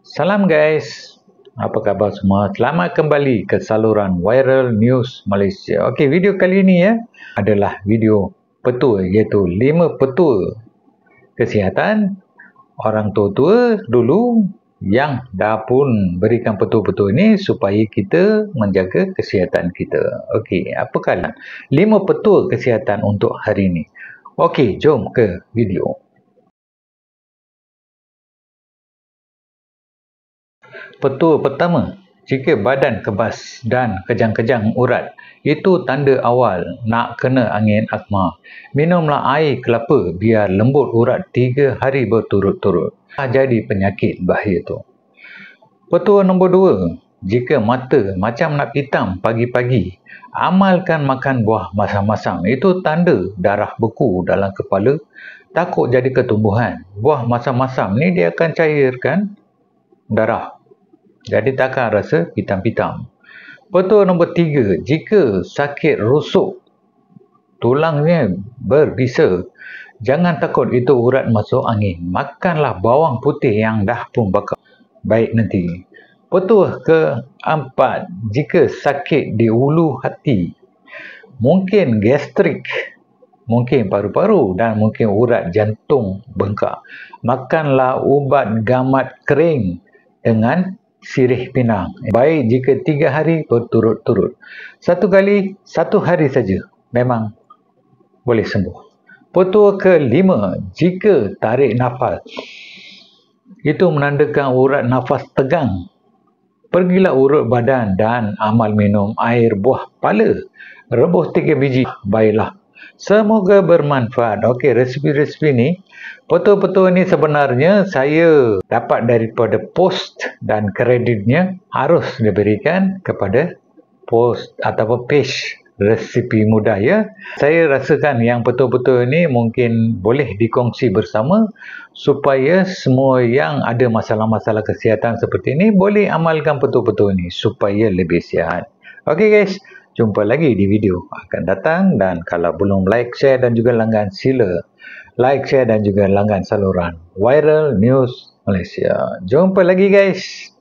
Salam guys, apa khabar semua? Selamat kembali ke saluran Viral News Malaysia. Okey, video kali ini adalah video petua, iaitu 5 petua kesihatan orang tua-tua dulu yang dah pun berikan petua-petua ini supaya kita menjaga kesihatan kita. Okey, apakah 5 petua kesihatan untuk hari ini? Okey, jom ke video. Petua pertama, jika badan kebas dan kejang-kejang urat, itu tanda awal nak kena angin asma. Minumlah air kelapa biar lembut urat 3 hari berturut-turut. Jadi penyakit bahaya tu. Petua nombor 2, jika mata macam nak hitam pagi-pagi, amalkan makan buah masam-masam. Itu tanda darah beku dalam kepala, takut jadi ketumbuhan. Buah masam-masam ni dia akan cairkan darah. Jadi takkan rasa hitam-hitam. Petua nombor 3, jika sakit rusuk, tulangnya berbisa, jangan takut itu urat masuk angin. Makanlah bawang putih yang dah pun bakar. Baik nanti. Petua keempat, jika sakit di ulu hati, mungkin gastrik, mungkin paru-paru dan mungkin urat jantung bengkak, makanlah ubat gamat kering dengan sirih pinang. Baik jika 3 hari berturut-turut. 1 hari saja memang boleh sembuh. Petua ke-5, jika tarik nafas, itu menandakan urat nafas tegang. Pergilah urut badan dan amal minum air buah pala. Rebus 3 biji. Baiklah. Semoga bermanfaat. Okey, resipi-resipi ni, petua-petua ni sebenarnya saya dapat daripada post dan kreditnya harus diberikan kepada post ataupun page resipi mudah ya. Saya rasakan yang petua-petua ni mungkin boleh dikongsi bersama supaya semua yang ada masalah-masalah kesihatan seperti ini boleh amalkan petua-petua ni supaya lebih sihat. Okey guys, jumpa lagi di video akan datang, dan kalau belum like, share dan juga langgan, sila like, share dan juga langgan saluran Viral News Malaysia. Jumpa lagi guys.